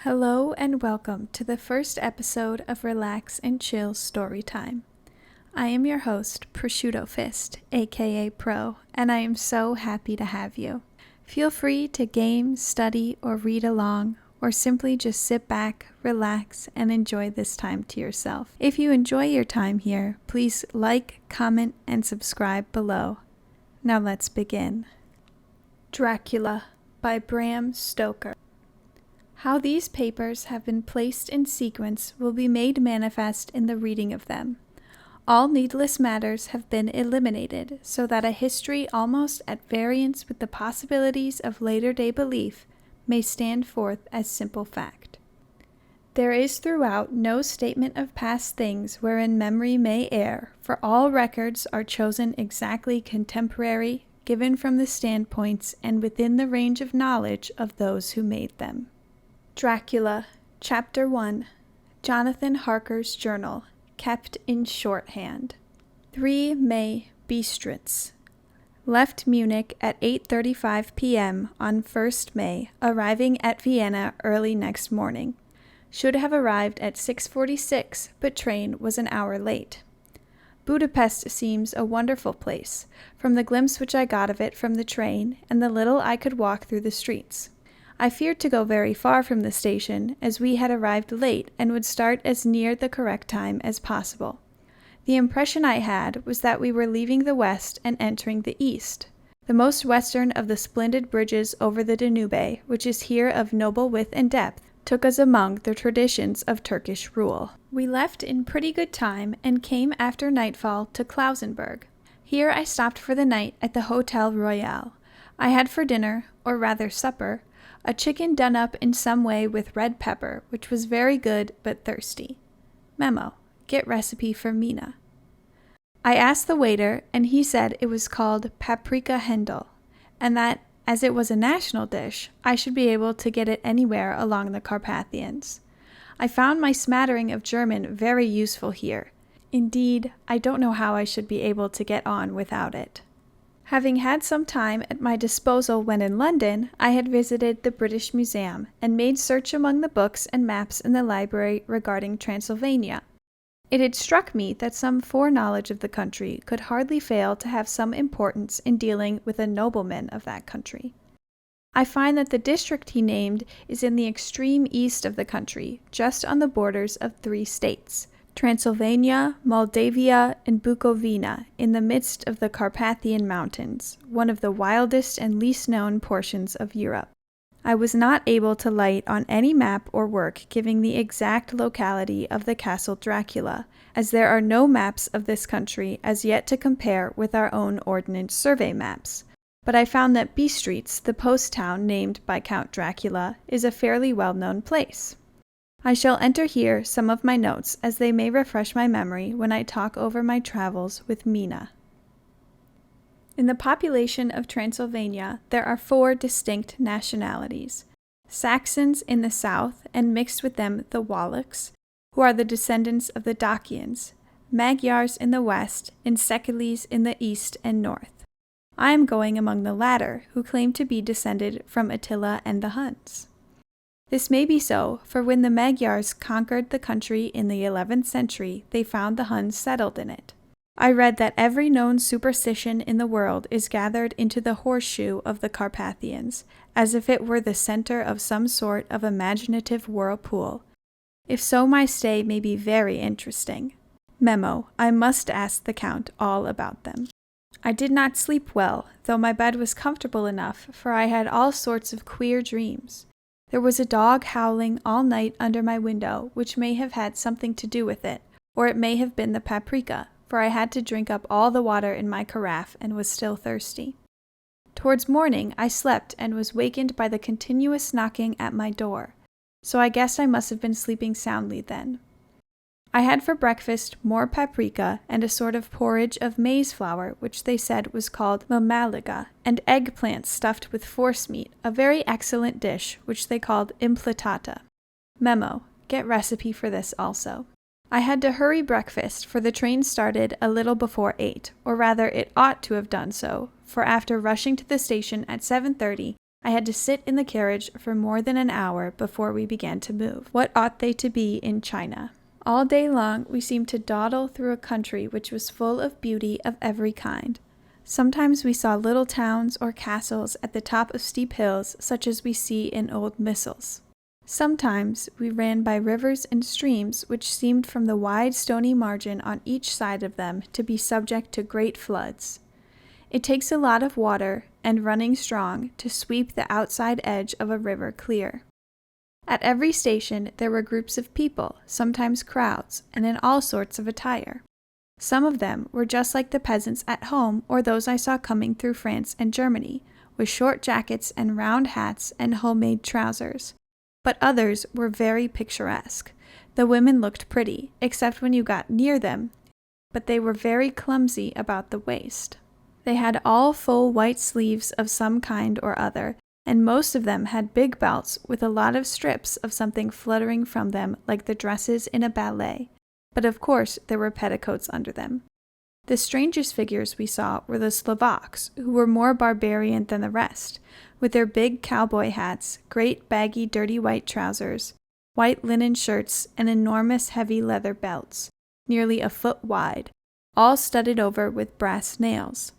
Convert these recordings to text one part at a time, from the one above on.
Hello and welcome to the first episode of Relax and Chill Storytime. I am your host, Prosciutto Fist, aka Pro, and I am so happy to have you. Feel free to game, study, or read along, or simply just sit back, relax, and enjoy this time to yourself. If you enjoy your time here, please like, comment, and subscribe below. Now let's begin. Dracula by Bram Stoker. How these papers have been placed in sequence will be made manifest in the reading of them. All needless matters have been eliminated, so that a history almost at variance with the possibilities of later-day belief may stand forth as simple fact. There is throughout no statement of past things wherein memory may err, for all records are chosen exactly contemporary, given from the standpoints and within the range of knowledge of those who made them. Dracula Chapter 1. Jonathan Harker's Journal, kept in shorthand. 3 May Bistritz. Left Munich at 8:35 p.m. on 1st May, arriving at Vienna early next morning. Should have arrived at 6:46, but train was an hour late. Budapest seems a wonderful place, from the glimpse which I got of it from the train and the little I could walk through the streets. I feared to go very far from the station, as we had arrived late and would start as near the correct time as possible. The impression I had was that we were leaving the west and entering the east. The most western of the splendid bridges over the Danube, which is here of noble width and depth, took us among the traditions of Turkish rule. We left in pretty good time and came after nightfall to Klausenburg. Here I stopped for the night at the Hotel Royal. I had for dinner, or rather supper, a chicken done up in some way with red pepper, which was very good but thirsty. Memo: get recipe for Mina. I asked the waiter, and he said it was called paprika Händel, and that, as it was a national dish, I should be able to get it anywhere along the Carpathians. I found my smattering of German very useful here. Indeed, I don't know how I should be able to get on without it. Having had some time at my disposal when in London, I had visited the British Museum and made search among the books and maps in the library regarding Transylvania. It had struck me that some foreknowledge of the country could hardly fail to have some importance in dealing with a nobleman of that country. I find that the district he named is in the extreme east of the country, just on the borders of 3 states, Transylvania, Moldavia, and Bukovina, in the midst of the Carpathian Mountains, one of the wildest and least known portions of Europe. I was not able to light on any map or work giving the exact locality of the Castle Dracula, as there are no maps of this country as yet to compare with our own Ordnance Survey maps. But I found that Bistritz, the post town named by Count Dracula, is a fairly well-known place. I shall enter here some of my notes, as they may refresh my memory when I talk over my travels with Mina. In the population of Transylvania, there are 4 distinct nationalities: Saxons in the south, and mixed with them the Wallachs, who are the descendants of the Dacians, Magyars in the west, and Sekules in the east and north. I am going among the latter, who claim to be descended from Attila and the Huns. This may be so, for when the Magyars conquered the country in the 11th century, they found the Huns settled in it. I read that every known superstition in the world is gathered into the horseshoe of the Carpathians, as if it were the center of some sort of imaginative whirlpool. If so, my stay may be very interesting. Memo: I must ask the Count all about them. I did not sleep well, though my bed was comfortable enough, for I had all sorts of queer dreams. There was a dog howling all night under my window, which may have had something to do with it, or it may have been the paprika, for I had to drink up all the water in my carafe and was still thirsty. Towards morning I slept and was wakened by the continuous knocking at my door, so I guess I must have been sleeping soundly then. I had for breakfast more paprika and a sort of porridge of maize flour, which they said was called mamaliga, and eggplants stuffed with forcemeat, a very excellent dish, which they called implatata. Memo: get recipe for this also. I had to hurry breakfast, for the train started a little before 8, or rather it ought to have done so, for after rushing to the station at 7:30, I had to sit in the carriage for more than an hour before we began to move. What ought they to be in China? All day long we seemed to dawdle through a country which was full of beauty of every kind. Sometimes we saw little towns or castles at the top of steep hills such as we see in old missals. Sometimes we ran by rivers and streams which seemed from the wide stony margin on each side of them to be subject to great floods. It takes a lot of water and running strong to sweep the outside edge of a river clear. At every station there were groups of people, sometimes crowds, and in all sorts of attire. Some of them were just like the peasants at home or those I saw coming through France and Germany, with short jackets and round hats and homemade trousers. But others were very picturesque. The women looked pretty, except when you got near them, but they were very clumsy about the waist. They had all full white sleeves of some kind or other, and most of them had big belts with a lot of strips of something fluttering from them like the dresses in a ballet, but of course there were petticoats under them. The strangest figures we saw were the Slovaks, who were more barbarian than the rest, with their big cowboy hats, great baggy dirty white trousers, white linen shirts, and enormous heavy leather belts, nearly a foot wide, all studded over with brass nails.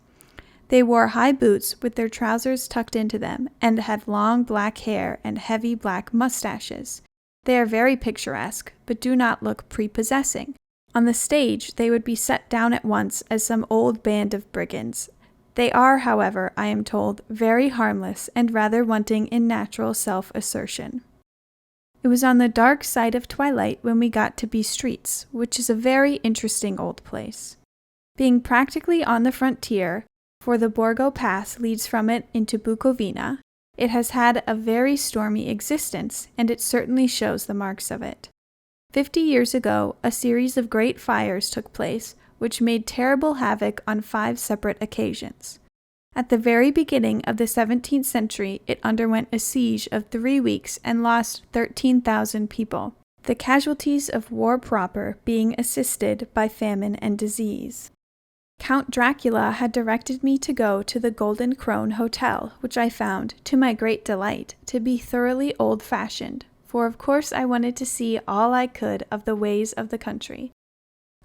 They wore high boots with their trousers tucked into them, and had long black hair and heavy black mustaches. They are very picturesque, but do not look prepossessing. On the stage they would be set down at once as some old band of brigands. They are, however, I am told, very harmless and rather wanting in natural self-assertion. It was on the dark side of twilight when we got to B Streets, which is a very interesting old place. Being practically on the frontier, for the Borgo Pass leads from it into Bukovina, it has had a very stormy existence, and it certainly shows the marks of it. 50 years ago, a series of great fires took place, which made terrible havoc on 5 separate occasions. At the very beginning of the 17th century, it underwent a siege of 3 weeks and lost 13,000 people, the casualties of war proper being assisted by famine and disease. Count Dracula had directed me to go to the Golden Krone Hotel, which I found, to my great delight, to be thoroughly old-fashioned, for of course I wanted to see all I could of the ways of the country.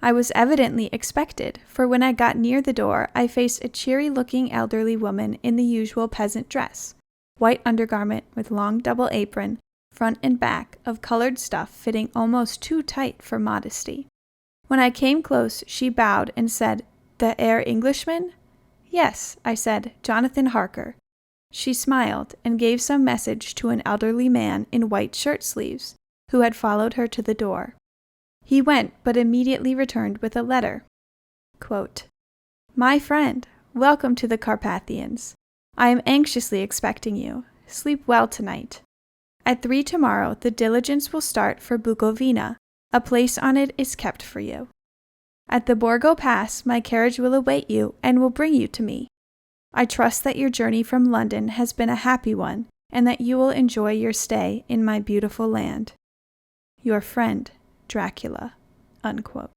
I was evidently expected, for when I got near the door I faced a cheery-looking elderly woman in the usual peasant dress, white undergarment with long double apron, front and back, of colored stuff fitting almost too tight for modesty. When I came close she bowed and said, "The Herr Englishman?" "Yes," I said, "Jonathan Harker." She smiled and gave some message to an elderly man in white shirt-sleeves, who had followed her to the door. He went, but immediately returned with a letter. Quote, "My friend, welcome to the Carpathians. I am anxiously expecting you. Sleep well tonight. At 3 tomorrow the diligence will start for Bukovina. A place on it is kept for you. At the Borgo Pass my carriage will await you and will bring you to me. I trust that your journey from London has been a happy one, and that you will enjoy your stay in my beautiful land. Your friend, Dracula." Unquote.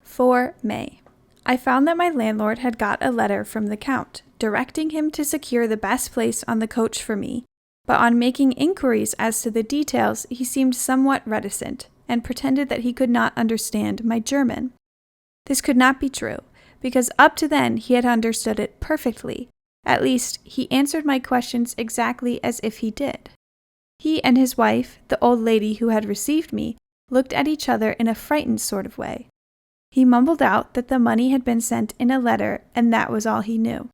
4 May. I found that my landlord had got a letter from the Count, directing him to secure the best place on the coach for me, but on making inquiries as to the details he seemed somewhat reticent, and pretended that he could not understand my German. This could not be true, because up to then he had understood it perfectly. At least, he answered my questions exactly as if he did. He and his wife, the old lady who had received me, looked at each other in a frightened sort of way. He mumbled out that the money had been sent in a letter, and that was all he knew.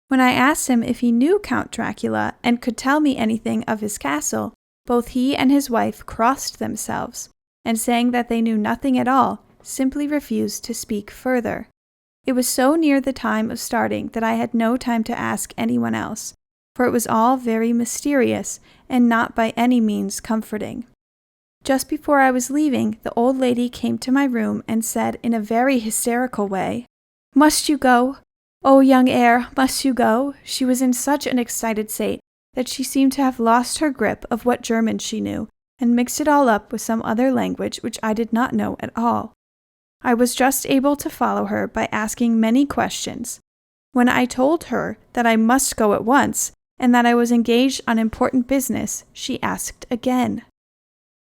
When I asked him if he knew Count Dracula and could tell me anything of his castle, both he and his wife crossed themselves, and saying that they knew nothing at all, simply refused to speak further. It was so near the time of starting that I had no time to ask anyone else, for it was all very mysterious and not by any means comforting. Just before I was leaving, the old lady came to my room and said in a very hysterical way, "Must you go? Oh, young heir, must you go?" She was in such an excited state that she seemed to have lost her grip of what German she knew, and mixed it all up with some other language which I did not know at all. I was just able to follow her by asking many questions. When I told her that I must go at once, and that I was engaged on important business, she asked again,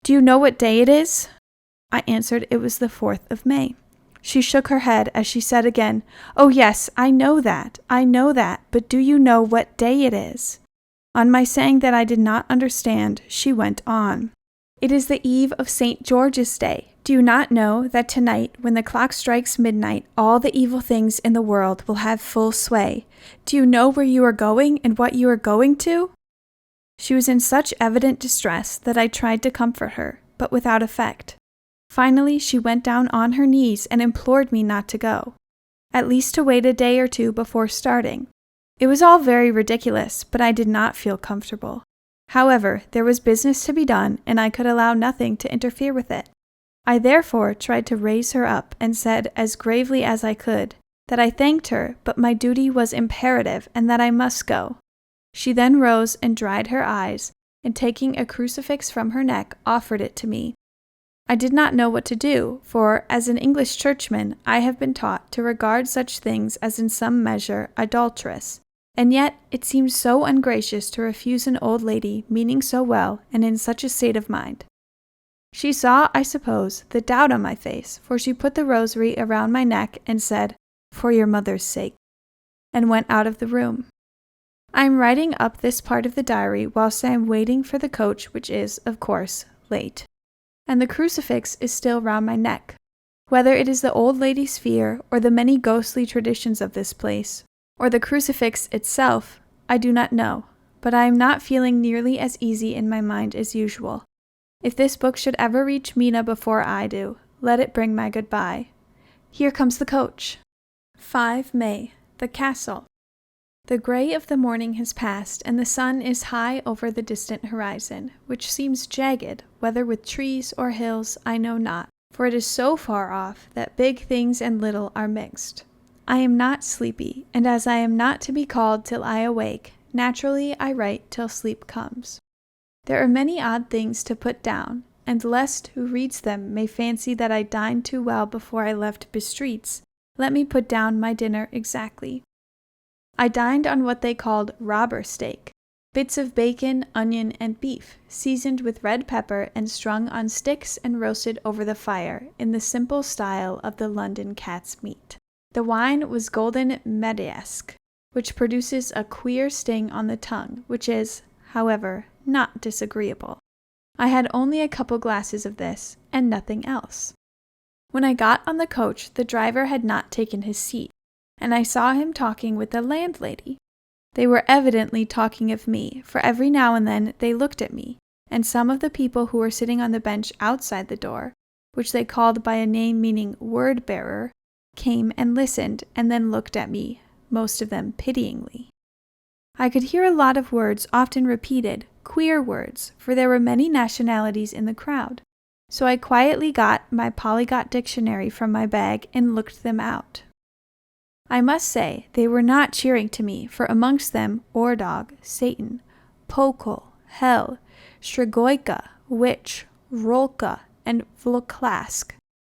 "Do you know what day it is?" I answered it was the 4th of May. She shook her head as she said again, "Oh yes, I know that, but do you know what day it is?" On my saying that I did not understand, she went on. "It is the eve of St. George's Day. Do you not know that tonight, when the clock strikes midnight, all the evil things in the world will have full sway? Do you know where you are going and what you are going to?" She was in such evident distress that I tried to comfort her, but without effect. Finally, she went down on her knees and implored me not to go, at least to wait a day or two before starting. It was all very ridiculous, but I did not feel comfortable. However, there was business to be done, and I could allow nothing to interfere with it. I therefore tried to raise her up and said, as gravely as I could, that I thanked her, but my duty was imperative and that I must go. She then rose and dried her eyes, and taking a crucifix from her neck, offered it to me. I did not know what to do, for, as an English churchman, I have been taught to regard such things as in some measure adulterous, and yet it seemed so ungracious to refuse an old lady meaning so well and in such a state of mind. She saw, I suppose, the doubt on my face, for she put the rosary around my neck and said, "For your mother's sake," and went out of the room. I am writing up this part of the diary whilst I am waiting for the coach, which is, of course, late. And the crucifix is still round my neck. Whether it is the old lady's fear, or the many ghostly traditions of this place, or the crucifix itself, I do not know, but I am not feeling nearly as easy in my mind as usual. If this book should ever reach Mina before I do, let it bring my goodbye. Here comes the coach. 5 May. The Castle. The gray of the morning has passed, and the sun is high over the distant horizon, which seems jagged, whether with trees or hills I know not, for it is so far off that big things and little are mixed. I am not sleepy, and as I am not to be called till I awake, naturally I write till sleep comes. There are many odd things to put down, and lest who reads them may fancy that I dined too well before I left Bistreet's, let me put down my dinner exactly. I dined on what they called robber steak, bits of bacon, onion, and beef, seasoned with red pepper and strung on sticks and roasted over the fire in the simple style of the London cat's meat. The wine was golden Mediesque, which produces a queer sting on the tongue, which is, however, not disagreeable. I had only a couple glasses of this, and nothing else. When I got on the coach, the driver had not taken his seat, and I saw him talking with the landlady. They were evidently talking of me, for every now and then they looked at me, and some of the people who were sitting on the bench outside the door, which they called by a name meaning word-bearer, came and listened, and then looked at me, most of them pityingly. I could hear a lot of words often repeated, queer words, for there were many nationalities in the crowd. So I quietly got my polyglot dictionary from my bag and looked them out. I must say they were not cheering to me, for amongst them Ordog, Satan, Pokol, Hell, Strigoika, Witch, Rolka, and Vloklask,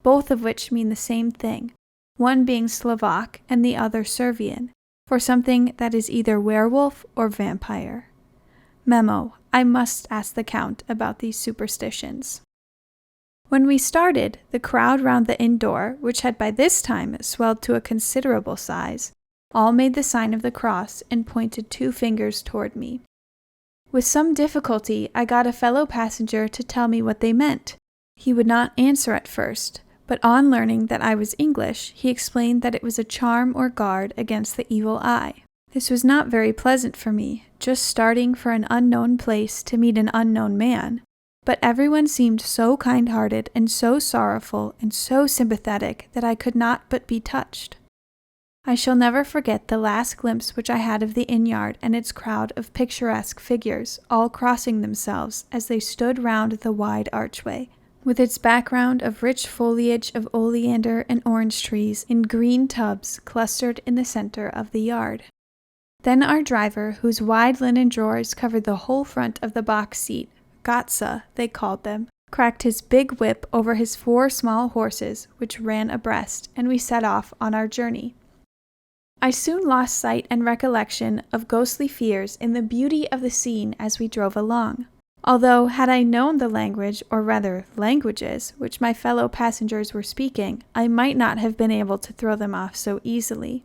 both of which mean the same thing, one being Slovak and the other Servian, for something that is either werewolf or vampire. Memo: I must ask the Count about these superstitions. When we started, the crowd round the inn door, which had by this time swelled to a considerable size, all made the sign of the cross and pointed 2 fingers toward me. With some difficulty, I got a fellow passenger to tell me what they meant. He would not answer at first, but on learning that I was English, he explained that it was a charm or guard against the evil eye. This was not very pleasant for me, just starting for an unknown place to meet an unknown man. But everyone seemed so kind-hearted and so sorrowful and so sympathetic that I could not but be touched. I shall never forget the last glimpse which I had of the inn-yard and its crowd of picturesque figures, all crossing themselves as they stood round the wide archway, with its background of rich foliage of oleander and orange trees in green tubs clustered in the center of the yard. Then our driver, whose wide linen drawers covered the whole front of the box seat, Gotza, they called them, cracked his big whip over his 4 small horses, which ran abreast, and we set off on our journey. I soon lost sight and recollection of ghostly fears in the beauty of the scene as we drove along. Although, had I known the language, or rather languages, which my fellow passengers were speaking, I might not have been able to throw them off so easily.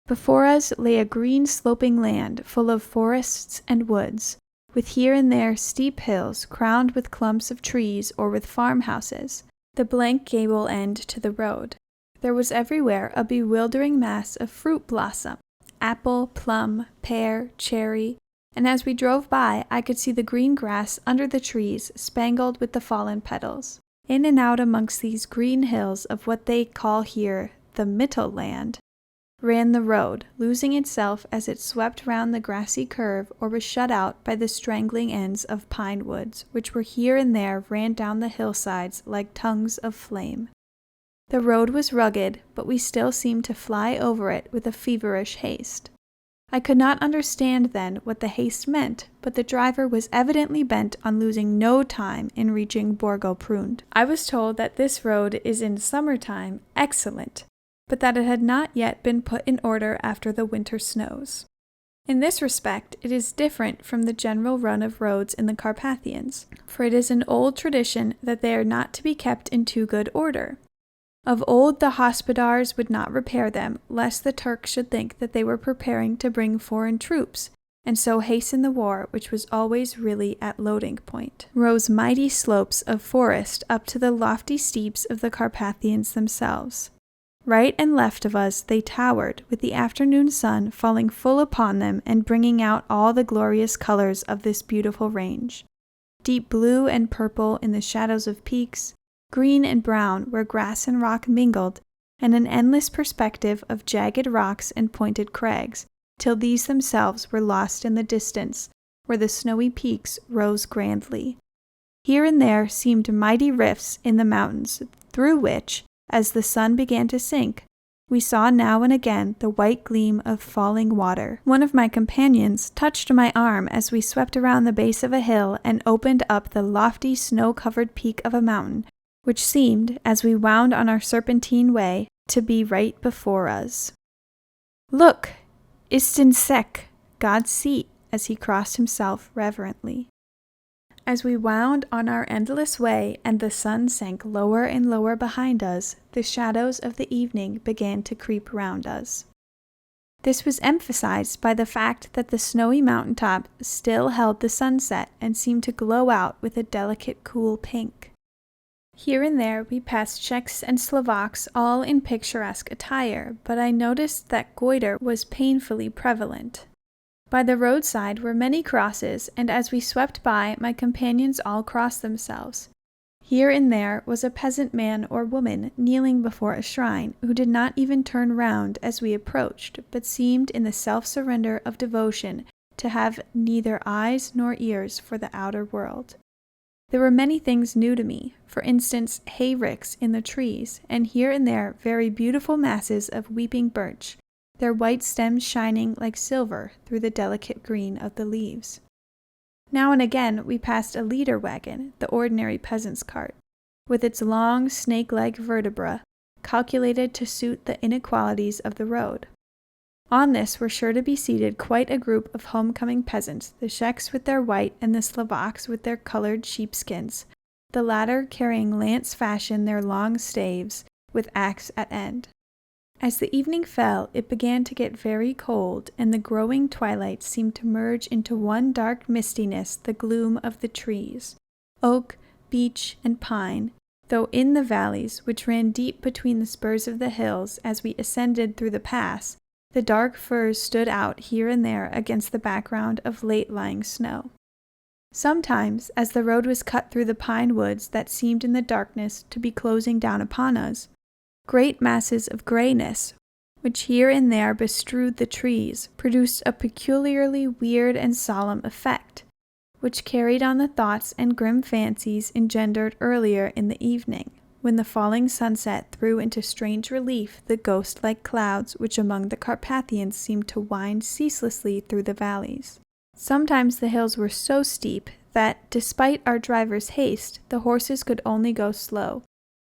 Before us lay a green sloping land full of forests and woods, with here and there steep hills crowned with clumps of trees or with farmhouses, the blank gable end to the road. There was everywhere a bewildering mass of fruit blossom, apple, plum, pear, cherry, and as we drove by I could see the green grass under the trees spangled with the fallen petals. In and out amongst these green hills of what they call here the Mittelland ran the road, losing itself as it swept round the grassy curve or was shut out by the strangling ends of pine woods, which were here and there ran down the hillsides like tongues of flame. The road was rugged, but we still seemed to fly over it with a feverish haste. I could not understand then what the haste meant, but the driver was evidently bent on losing no time in reaching Borgo Prund. I was told that this road is in summertime excellent, but that it had not yet been put in order after the winter snows. In this respect, it is different from the general run of roads in the Carpathians, for it is an old tradition that they are not to be kept in too good order. Of old the hospodars would not repair them, lest the Turks should think that they were preparing to bring foreign troops, and so hasten the war, which was always really at loading point. Rose mighty slopes of forest up to the lofty steeps of the Carpathians themselves. Right and left of us they towered, with the afternoon sun falling full upon them and bringing out all the glorious colors of this beautiful range. Deep blue and purple in the shadows of peaks, green and brown where grass and rock mingled, and an endless perspective of jagged rocks and pointed crags, till these themselves were lost in the distance, where the snowy peaks rose grandly. Here and there seemed mighty rifts in the mountains, through which, as the sun began to sink, we saw now and again the white gleam of falling water. One of my companions touched my arm as we swept around the base of a hill and opened up the lofty snow-covered peak of a mountain, which seemed, as we wound on our serpentine way, to be right before us. "Look! Isten Sek, God's seat," as he crossed himself reverently. As we wound on our endless way and the sun sank lower and lower behind us, the shadows of the evening began to creep round us. This was emphasized by the fact that the snowy mountaintop still held the sunset and seemed to glow out with a delicate cool pink. Here and there we passed Czechs and Slovaks all in picturesque attire, but I noticed that goiter was painfully prevalent. By the roadside were many crosses, and as we swept by, my companions all crossed themselves. Here and there was a peasant man or woman kneeling before a shrine, who did not even turn round as we approached, but seemed in the self-surrender of devotion to have neither eyes nor ears for the outer world. There were many things new to me, for instance, hay-ricks in the trees, and here and there very beautiful masses of weeping birch, their white stems shining like silver through the delicate green of the leaves. Now and again we passed a leader wagon, the ordinary peasant's cart, with its long snake-like vertebra, calculated to suit the inequalities of the road. On this were sure to be seated quite a group of homecoming peasants, the Czechs with their white and the Slovaks with their colored sheepskins, the latter carrying lance-fashion their long staves, with axe at end. As the evening fell, it began to get very cold, and the growing twilight seemed to merge into one dark mistiness the gloom of the trees, oak, beech, and pine, though in the valleys, which ran deep between the spurs of the hills as we ascended through the pass, the dark firs stood out here and there against the background of late-lying snow. Sometimes, as the road was cut through the pine woods that seemed in the darkness to be closing down upon us, great masses of grayness, which here and there bestrewed the trees, produced a peculiarly weird and solemn effect, which carried on the thoughts and grim fancies engendered earlier in the evening, when the falling sunset threw into strange relief the ghost-like clouds which among the Carpathians seemed to wind ceaselessly through the valleys. Sometimes the hills were so steep that, despite our driver's haste, the horses could only go slow.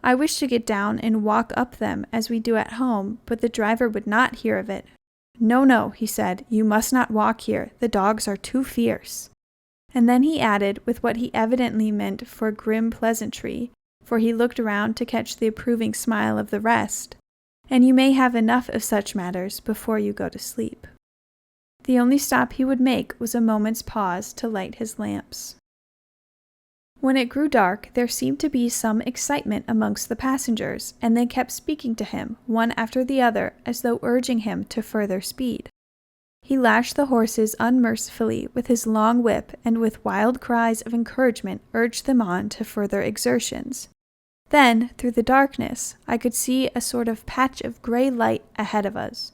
I wished to get down and walk up them as we do at home, but the driver would not hear of it. "No, no," he said, "you must not walk here. The dogs are too fierce." And then he added, with what he evidently meant for grim pleasantry, for he looked around to catch the approving smile of the rest, "And you may have enough of such matters before you go to sleep." The only stop he would make was a moment's pause to light his lamps. When it grew dark, there seemed to be some excitement amongst the passengers, and they kept speaking to him, one after the other, as though urging him to further speed. He lashed the horses unmercifully with his long whip, and with wild cries of encouragement urged them on to further exertions. Then, through the darkness, I could see a sort of patch of gray light ahead of us,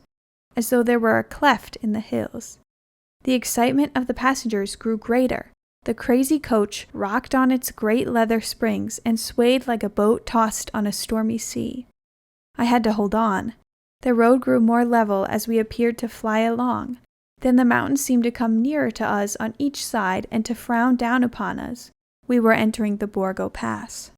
as though there were a cleft in the hills. The excitement of the passengers grew greater. The crazy coach rocked on its great leather springs and swayed like a boat tossed on a stormy sea. I had to hold on. The road grew more level as we appeared to fly along. Then the mountains seemed to come nearer to us on each side and to frown down upon us. We were entering the Borgo Pass.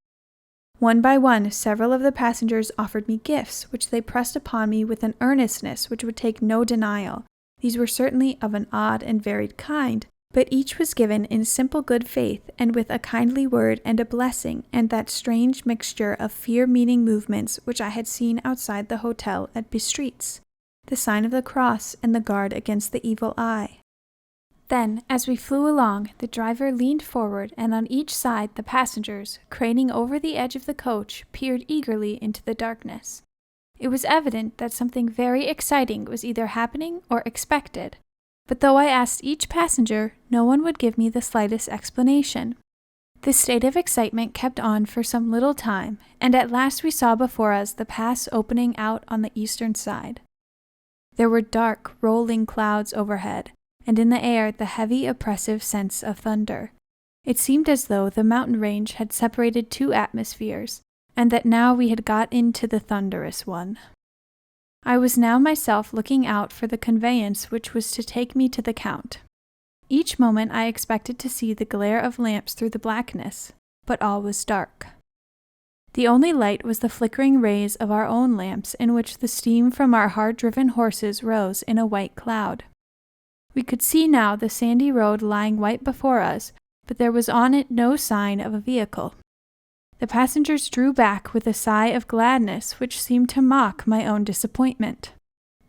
One by one, several of the passengers offered me gifts, which they pressed upon me with an earnestness which would take no denial. These were certainly of an odd and varied kind, but each was given in simple good faith and with a kindly word and a blessing and that strange mixture of fear-meaning movements which I had seen outside the hotel at Bistritz, the sign of the cross and the guard against the evil eye. Then, as we flew along, the driver leaned forward, and on each side the passengers, craning over the edge of the coach, peered eagerly into the darkness. It was evident that something very exciting was either happening or expected, but though I asked each passenger, no one would give me the slightest explanation. This state of excitement kept on for some little time, and at last we saw before us the pass opening out on the eastern side. There were dark, rolling clouds overhead, and in the air the heavy, oppressive sense of thunder. It seemed as though the mountain range had separated two atmospheres, and that now we had got into the thunderous one. I was now myself looking out for the conveyance which was to take me to the Count. Each moment I expected to see the glare of lamps through the blackness, but all was dark. The only light was the flickering rays of our own lamps, in which the steam from our hard-driven horses rose in a white cloud. We could see now the sandy road lying white before us, but there was on it no sign of a vehicle. The passengers drew back with a sigh of gladness which seemed to mock my own disappointment.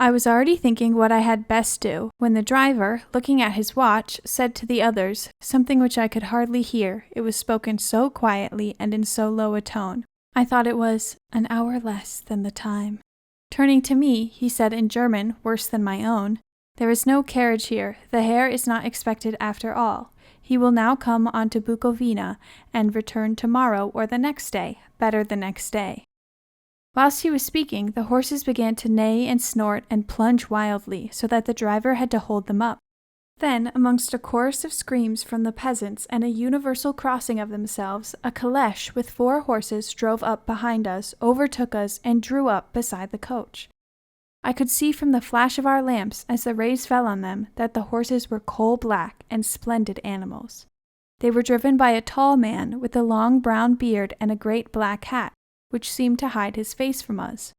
I was already thinking what I had best do, when the driver, looking at his watch, said to the others something which I could hardly hear, it was spoken so quietly and in so low a tone. I thought it was an hour less than the time. Turning to me, he said in German, worse than my own, "There is no carriage here. The Herr is not expected after all. He will now come on to Bukovina and return tomorrow or the next day, better the next day." Whilst he was speaking, the horses began to neigh and snort and plunge wildly, so that the driver had to hold them up. Then, amongst a chorus of screams from the peasants and a universal crossing of themselves, a caleche with 4 horses drove up behind us, overtook us, and drew up beside the coach. I could see from the flash of our lamps, as the rays fell on them, that the horses were coal-black and splendid animals. They were driven by a tall man with a long brown beard and a great black hat, which seemed to hide his face from us.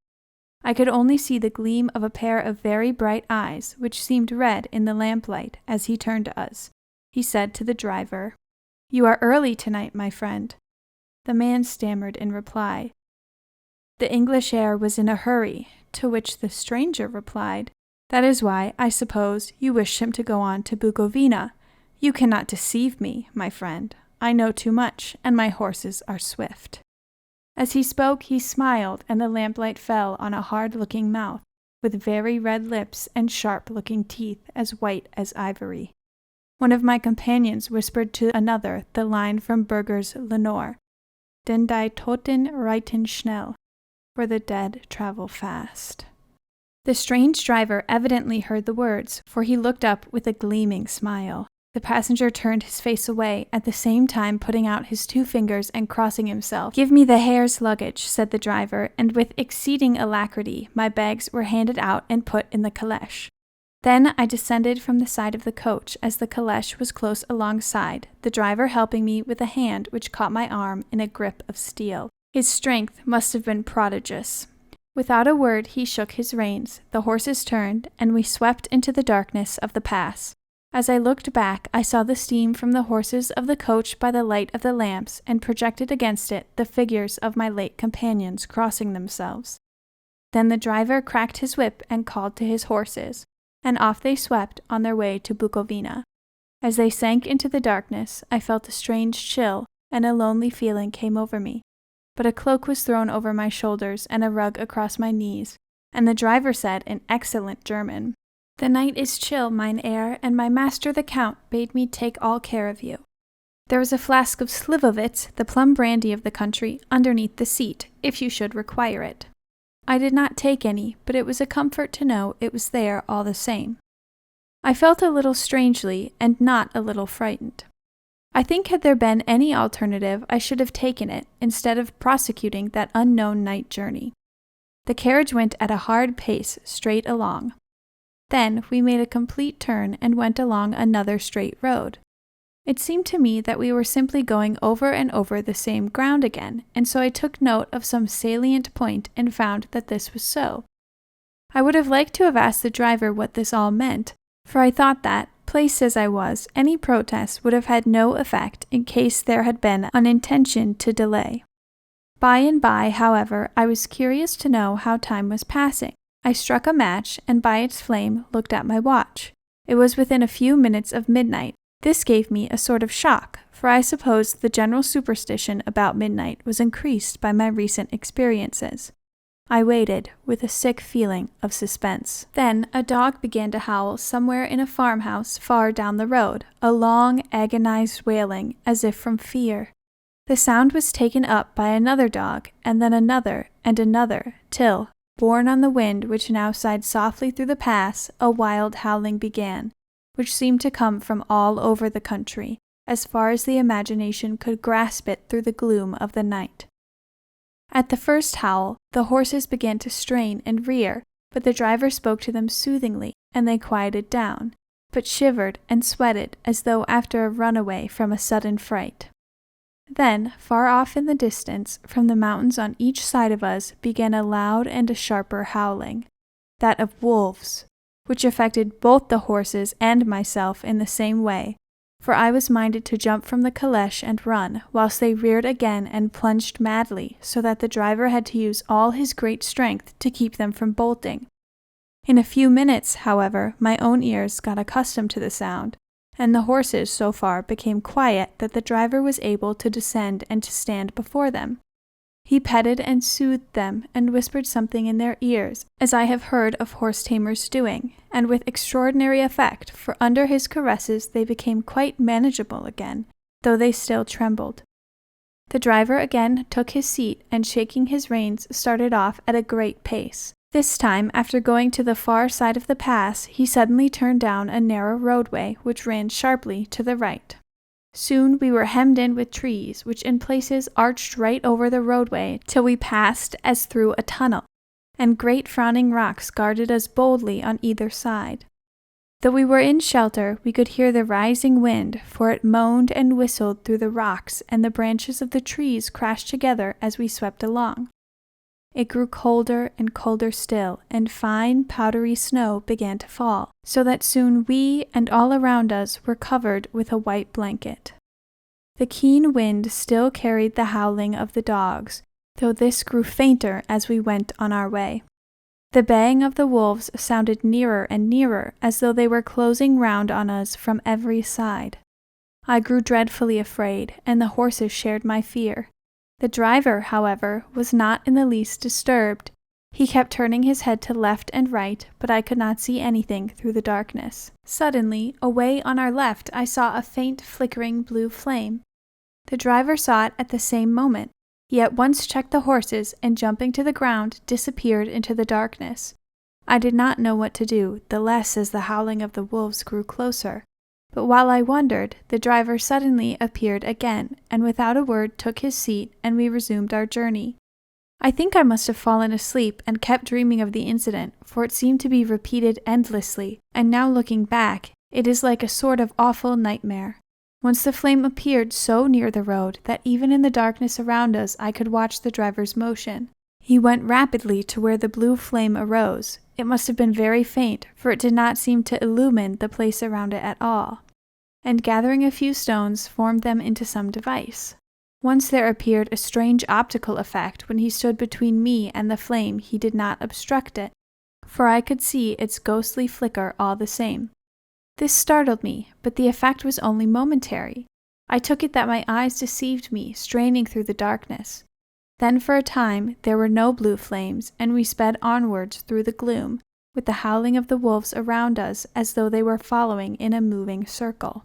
I could only see the gleam of a pair of very bright eyes, which seemed red in the lamplight, as he turned to us. He said to the driver, "You are early tonight, my friend." The man stammered in reply. The English air was in a hurry, to which the stranger replied, "That is why, I suppose, you wish him to go on to Bukovina. You cannot deceive me, my friend. I know too much, and my horses are swift." As he spoke, he smiled, and the lamplight fell on a hard-looking mouth, with very red lips and sharp-looking teeth as white as ivory. One of my companions whispered to another the line from Burger's Lenore, "Denn die Toten reiten schnell," for the dead travel fast. The strange driver evidently heard the words, for he looked up with a gleaming smile. The passenger turned his face away, at the same time putting out his 2 fingers and crossing himself. "Give me the Herr's luggage," said the driver, and with exceeding alacrity my bags were handed out and put in the caleche. Then I descended from the side of the coach as the caleche was close alongside, the driver helping me with a hand which caught my arm in a grip of steel. His strength must have been prodigious. Without a word he shook his reins, the horses turned, and we swept into the darkness of the pass. As I looked back, I saw the steam from the horses of the coach by the light of the lamps, and projected against it the figures of my late companions crossing themselves. Then the driver cracked his whip and called to his horses, and off they swept on their way to Bukovina. As they sank into the darkness, I felt a strange chill, and a lonely feeling came over me. But a cloak was thrown over my shoulders and a rug across my knees, and the driver said in excellent German, "The night is chill, mine Herr, and my master the Count bade me take all care of you. There is a flask of Slivovitz, the plum brandy of the country, underneath the seat, if you should require it." I did not take any, but it was a comfort to know it was there all the same. I felt a little strangely, and not a little frightened. I think had there been any alternative, I should have taken it, instead of prosecuting that unknown night journey. The carriage went at a hard pace straight along. Then we made a complete turn and went along another straight road. It seemed to me that we were simply going over and over the same ground again, and so I took note of some salient point and found that this was so. I would have liked to have asked the driver what this all meant, for I thought that, placed as I was, any protest would have had no effect in case there had been an intention to delay. By and by, however, I was curious to know how time was passing. I struck a match, and by its flame looked at my watch. It was within a few minutes of midnight. This gave me a sort of shock, for I supposed the general superstition about midnight was increased by my recent experiences. I waited, with a sick feeling of suspense. Then a dog began to howl somewhere in a farmhouse far down the road, a long, agonized wailing, as if from fear. The sound was taken up by another dog, and then another, and another, till, borne on the wind which now sighed softly through the pass, a wild howling began, which seemed to come from all over the country, as far as the imagination could grasp it through the gloom of the night. At the first howl, the horses began to strain and rear, but the driver spoke to them soothingly, and they quieted down, but shivered and sweated as though after a runaway from a sudden fright. Then, far off in the distance, from the mountains on each side of us, began a loud and a sharper howling, that of wolves, which affected both the horses and myself in the same way, for I was minded to jump from the caleche and run, whilst they reared again and plunged madly, so that the driver had to use all his great strength to keep them from bolting. In a few minutes, however, my own ears got accustomed to the sound, and the horses so far became quiet that the driver was able to descend and to stand before them. He petted and soothed them, and whispered something in their ears, as I have heard of horse-tamers doing, and with extraordinary effect, for under his caresses they became quite manageable again, though they still trembled. The driver again took his seat, and shaking his reins, started off at a great pace. This time, after going to the far side of the pass, he suddenly turned down a narrow roadway which ran sharply to the right. Soon we were hemmed in with trees, which in places arched right over the roadway till we passed as through a tunnel, and great frowning rocks guarded us boldly on either side. Though we were in shelter, we could hear the rising wind, for it moaned and whistled through the rocks, and the branches of the trees crashed together as we swept along. It grew colder and colder still, and fine, powdery snow began to fall, so that soon we and all around us were covered with a white blanket. The keen wind still carried the howling of the dogs, though this grew fainter as we went on our way. The baying of the wolves sounded nearer and nearer, as though they were closing round on us from every side. I grew dreadfully afraid, and the horses shared my fear. The driver, however, was not in the least disturbed. He kept turning his head to left and right, but I could not see anything through the darkness. Suddenly, away on our left, I saw a faint flickering blue flame. The driver saw it at the same moment. He at once checked the horses, and jumping to the ground, disappeared into the darkness. I did not know what to do, the less as the howling of the wolves grew closer. But while I wondered, the driver suddenly appeared again, and without a word took his seat, and we resumed our journey. I think I must have fallen asleep and kept dreaming of the incident, for it seemed to be repeated endlessly, and now looking back, it is like a sort of awful nightmare. Once the flame appeared so near the road that even in the darkness around us I could watch the driver's motion. He went rapidly to where the blue flame arose. It must have been very faint, for it did not seem to illumine the place around it at all, and gathering a few stones formed them into some device. Once there appeared a strange optical effect when he stood between me and the flame. He did not obstruct it, for I could see its ghostly flicker all the same. This startled me, but the effect was only momentary. I took it that my eyes deceived me, straining through the darkness. Then for a time there were no blue flames, and we sped onwards through the gloom, with the howling of the wolves around us as though they were following in a moving circle.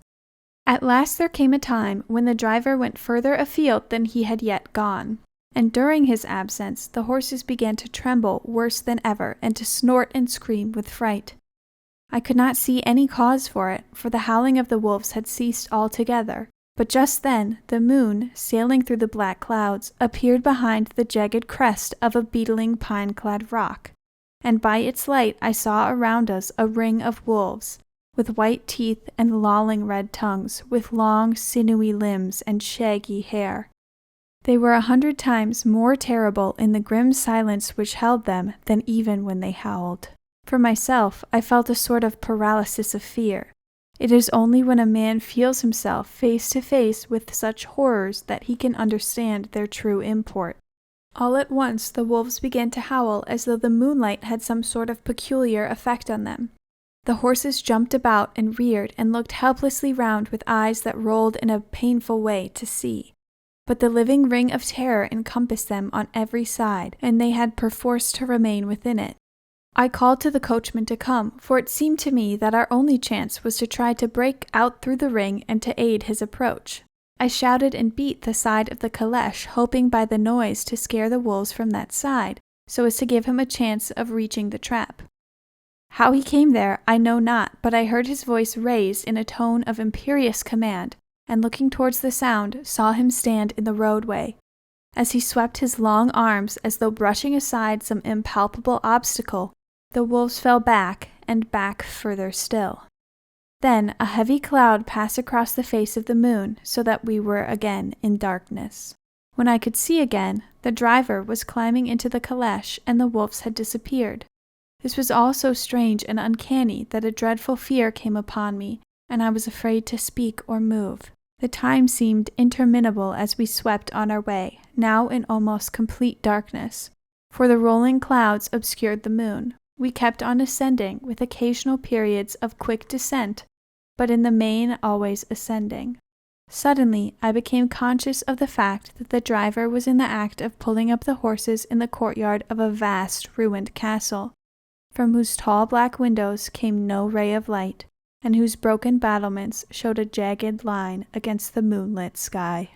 At last there came a time when the driver went further afield than he had yet gone, and during his absence the horses began to tremble worse than ever and to snort and scream with fright. I could not see any cause for it, for the howling of the wolves had ceased altogether, but just then the moon, sailing through the black clouds, appeared behind the jagged crest of a beetling pine-clad rock, and by its light I saw around us a ring of wolves, with white teeth and lolling red tongues, with long, sinewy limbs and shaggy hair. They were 100 times more terrible in the grim silence which held them than even when they howled. For myself, I felt a sort of paralysis of fear. It is only when a man feels himself face to face with such horrors that he can understand their true import. All at once the wolves began to howl as though the moonlight had some sort of peculiar effect on them. The horses jumped about and reared and looked helplessly round with eyes that rolled in a painful way to see. But the living ring of terror encompassed them on every side, and they had perforce to remain within it. I called to the coachman to come, for it seemed to me that our only chance was to try to break out through the ring and to aid his approach. I shouted and beat the side of the caleche, hoping by the noise to scare the wolves from that side, so as to give him a chance of reaching the trap. How he came there I know not, but I heard his voice raised in a tone of imperious command, and looking towards the sound, saw him stand in the roadway. As he swept his long arms as though brushing aside some impalpable obstacle, the wolves fell back, and back further still. Then a heavy cloud passed across the face of the moon, so that we were again in darkness. When I could see again, the driver was climbing into the caleche, and the wolves had disappeared. This was all so strange and uncanny that a dreadful fear came upon me, and I was afraid to speak or move. The time seemed interminable as we swept on our way, now in almost complete darkness, for the rolling clouds obscured the moon. We kept on ascending, with occasional periods of quick descent, but in the main always ascending. Suddenly, I became conscious of the fact that the driver was in the act of pulling up the horses in the courtyard of a vast, ruined castle, from whose tall black windows came no ray of light, and whose broken battlements showed a jagged line against the moonlit sky.